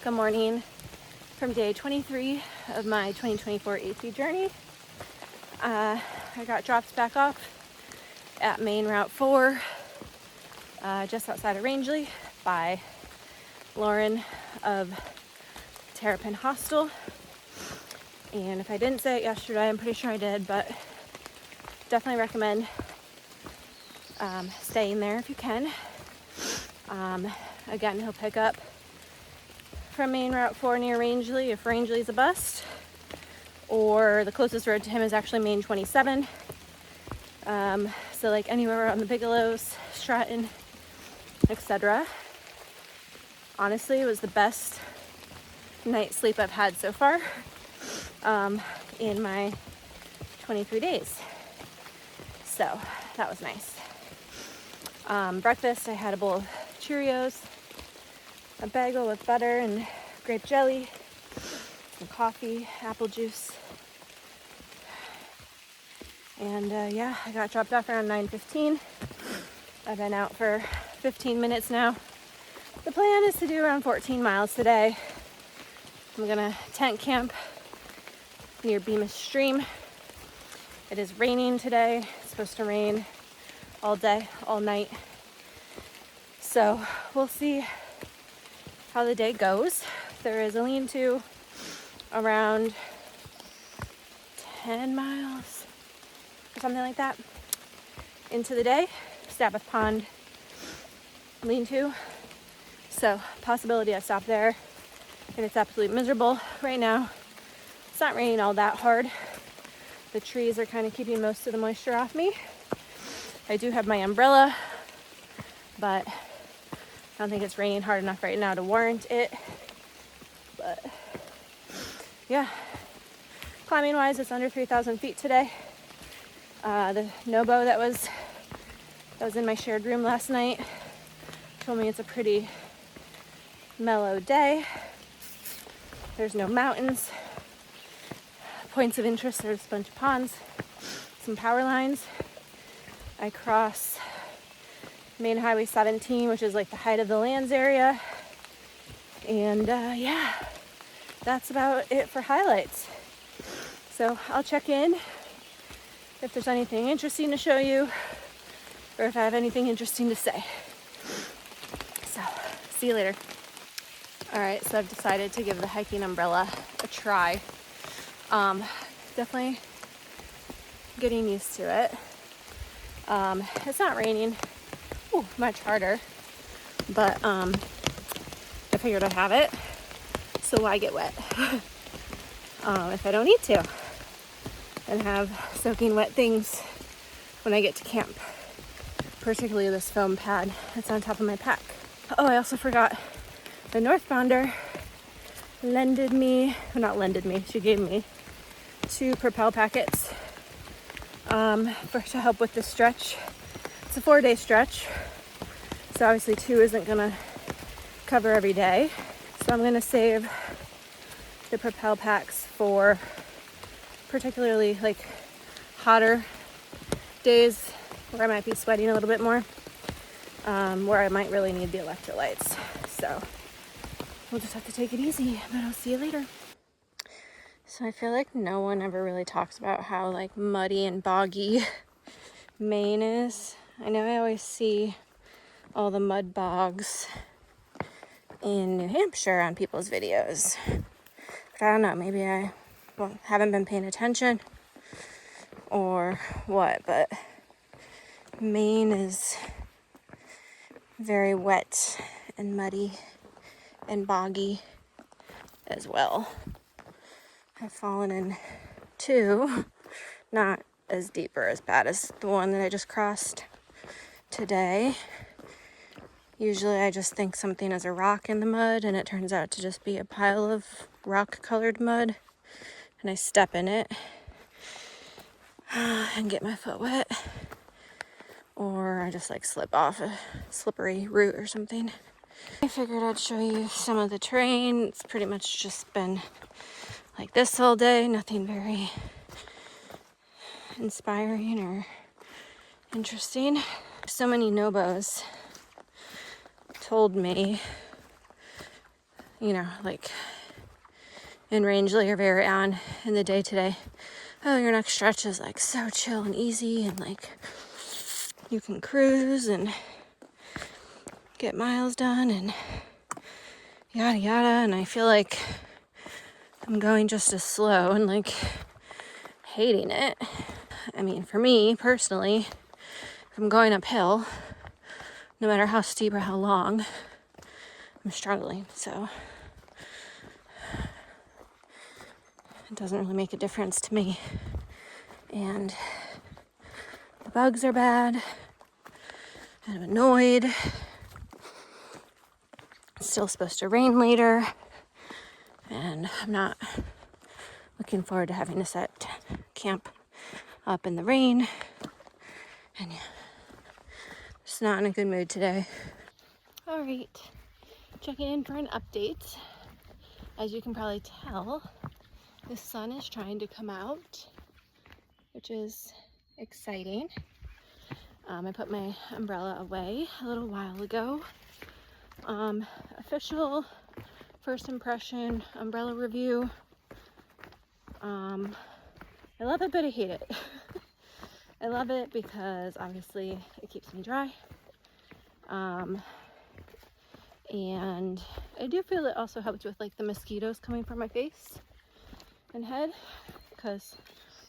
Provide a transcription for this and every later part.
Good morning from day 23 of my 2024 AC journey. I got dropped back off at main route 4 just outside of Rangeley by Lauren of Terrapin Hostel. And if I didn't say it yesterday, I'm pretty sure I did, but definitely recommend staying there if you can. Again, he'll pick up from main route 4 near Rangeley if Rangeley's a bust, or the closest road to him is actually main 27. So like anywhere on the Bigelows, Stratton, etc. Honestly, it was the best night's sleep I've had so far in my 23 days. So that was nice. Breakfast, I had a bowl of Cheerios, a bagel with butter and grape jelly, some coffee, apple juice. And yeah, I got dropped off around 9:15. I've been out for 15 minutes now. The plan is to do around 14 miles today. I'm gonna tent camp near Bemis stream. It is raining today. It's supposed to rain all day, all night. So we'll see how the day goes. There is a lean-to around 10 miles or something like that into the day. Sabbath Pond lean-to. So possibility I stop there if it's absolutely miserable. Right now, it's not raining all that hard. The trees are kind of keeping most of the moisture off me. I do have my umbrella, but I don't think it's raining hard enough right now to warrant it. But yeah, climbing wise, it's under 3,000 feet today. The SOBO that was in my shared room last night told me it's a pretty mellow day. There's no mountains. Points of interest, there's a bunch of ponds, some power lines. I cross Main Highway 17, which is like the height of the lands area. And yeah, that's about it for highlights. So I'll check in if there's anything interesting to show you, or if I have anything interesting to say. So, see you later. All right, so I've decided to give the hiking umbrella a try. Definitely getting used to it. It's not raining much harder, but I figured I'd have it, so why get wet if I don't need to, and have soaking wet things when I get to camp, particularly this foam pad that's on top of my pack. Oh, I also forgot the northbounder she gave me 2 Propel packets to help with the stretch. It's a 4-day stretch, so obviously 2 isn't gonna cover every day. So I'm gonna save the Propel packs for particularly like hotter days where I might be sweating a little bit more, where I might really need the electrolytes. So we'll just have to take it easy, but I'll see you later. So I feel like no one ever really talks about how like muddy and boggy Maine is. I know I always see all the mud bogs in New Hampshire on people's videos, but I don't know, maybe I haven't been paying attention or what, but Maine is very wet and muddy and boggy as well. I've fallen in 2, not as deep or as bad as the one that I just crossed today. Usually I just think something is a rock in the mud, and it turns out to just be a pile of rock-colored mud, and I step in it and get my foot wet, or I just like slip off a slippery root or something. I figured I'd show you some of the terrain. It's pretty much just been like this all day, nothing very inspiring or interesting. So many Nobos told me you know, like in Rangeley or very on in the day today, oh, your next stretch is like so chill and easy, and like you can cruise and get miles done and yada yada. And I feel like I'm going just as slow and like hating it. I mean, for me personally, if I'm going uphill, no matter how steep or how long, I'm struggling. So it doesn't really make a difference to me. And the bugs are bad. And I'm annoyed. It's still supposed to rain later. And I'm not looking forward to having to set camp up in the rain. And yeah, just not in a good mood today. All right, checking in for an update. As you can probably tell, the sun is trying to come out, which is exciting. I put my umbrella away a little while ago. Official first impression umbrella review. I love it, but I hate it. I love it because obviously it keeps me dry. And I do feel it also helps with like the mosquitoes coming from my face and head, because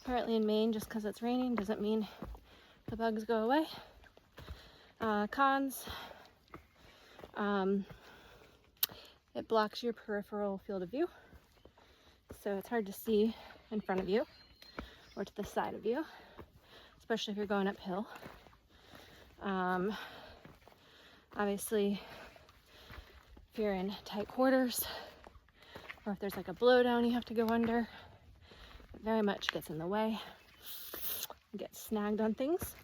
apparently in Maine, just because it's raining doesn't mean the bugs go away. Cons, it blocks your peripheral field of view, so it's hard to see in front of you or to the side of you, especially if you're going uphill. Obviously, if you're in tight quarters or if there's like a blowdown you have to go under, it very much gets in the way. You get snagged on things.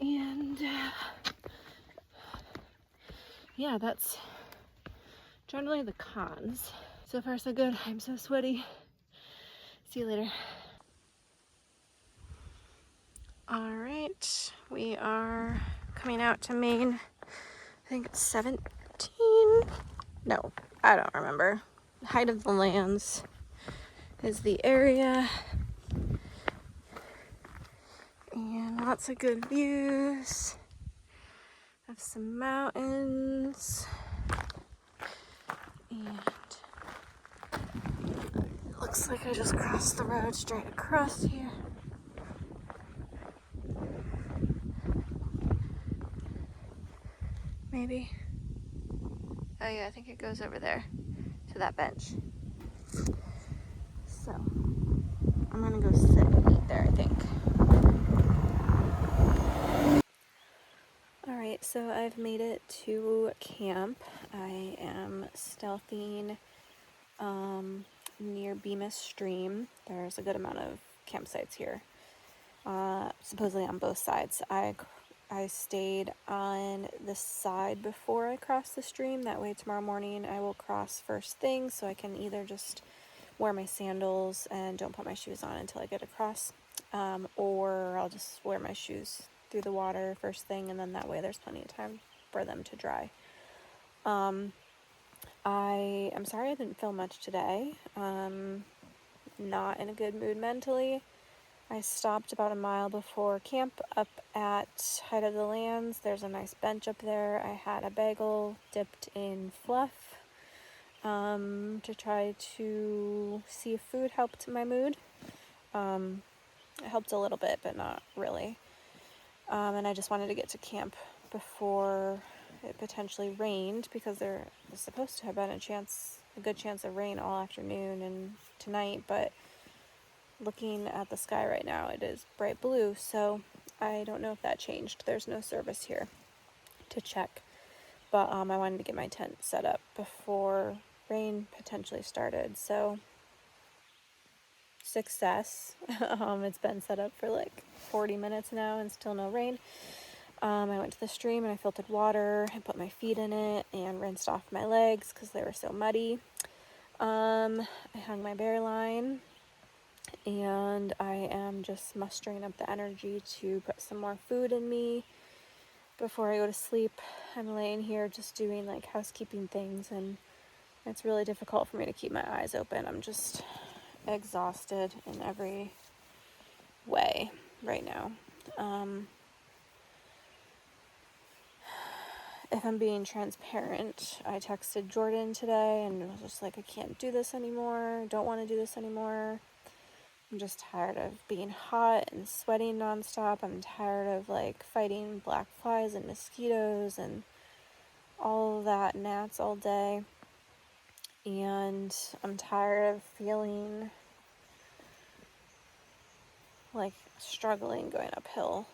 And yeah, that's generally the cons. So far so good. I'm so sweaty. See you later. All right, we are coming out to Maine. I think it's 17. No, I don't remember. Height of the Lands is the area. And lots of good views of some mountains. And it looks like I just crossed the road straight across here. Maybe. Oh yeah, I think it goes over there to that bench. So I'm gonna go sit and eat there, I think. Alright, so I've made it to camp. I am stealthing near Bemis stream. There's a good amount of campsites here, supposedly on both sides. I stayed on the side before I crossed the stream. That way tomorrow morning I will cross first thing, so I can either just wear my sandals and don't put my shoes on until I get across, or I'll just wear my shoes through the water first thing, and then that way there's plenty of time for them to dry. I am sorry I didn't film much today. Not in a good mood mentally. I stopped about a mile before camp up at Height of the Lands. There's a nice bench up there. I had a bagel dipped in fluff to try to see if food helped my mood. It helped a little bit, but not really. And I just wanted to get to camp before it potentially rained, because there was supposed to have been a good chance of rain all afternoon and tonight, but looking at the sky right now, it is bright blue, so I don't know if that changed. There's no service here to check, but I wanted to get my tent set up before rain potentially started, so success. It's been set up for like 40 minutes now and still no rain. I went to the stream and I filtered water and put my feet in it and rinsed off my legs because they were so muddy. I hung my bear line, and I am just mustering up the energy to put some more food in me before I go to sleep. I'm laying here just doing like housekeeping things and It's really difficult for me to keep my eyes open. I'm just exhausted in every way right now. If I'm being transparent, I texted Jordan today and was just like, I can't do this anymore. Don't want to do this anymore. I'm just tired of being hot and sweating nonstop. I'm tired of like fighting black flies and mosquitoes and all of that gnats all day. And I'm tired of feeling like struggling going uphill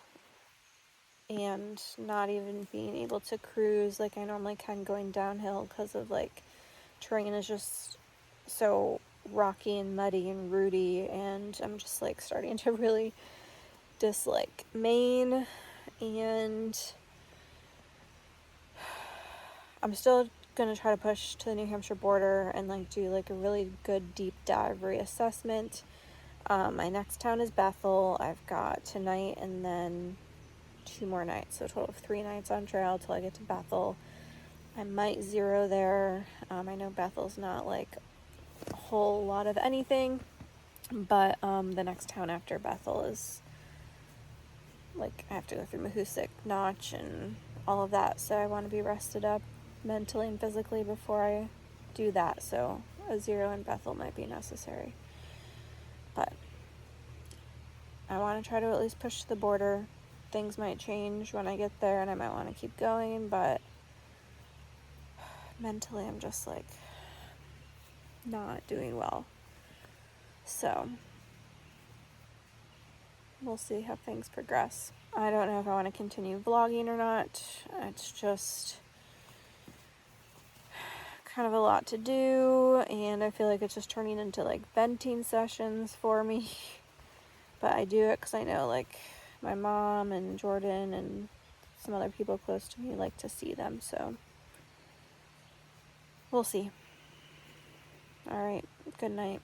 and not even being able to cruise like I normally can going downhill because of like terrain is just so rocky and muddy and rooty, and I'm just like starting to really dislike Maine. And I'm still gonna try to push to the New Hampshire border and like do like a really good deep dive reassessment. My next town is Bethel. I've got tonight and then 2 more nights, so a total of 3 nights on trail till I get to Bethel. I might zero there. I know Bethel's not like a whole lot of anything, but the next town after Bethel is like I have to go through Mahoosic Notch and all of that, so I want to be rested up mentally and physically before I do that, so a zero in Bethel might be necessary. But I want to try to at least push to the border. Things might change when I get there and I might want to keep going, but mentally I'm just like not doing well. So we'll see how things progress. I don't know if I want to continue vlogging or not. It's just kind of a lot to do, and I feel like it's just turning into like venting sessions for me. But I do it because I know like my mom and Jordan and some other people close to me like to see them, so we'll see. All right, good night.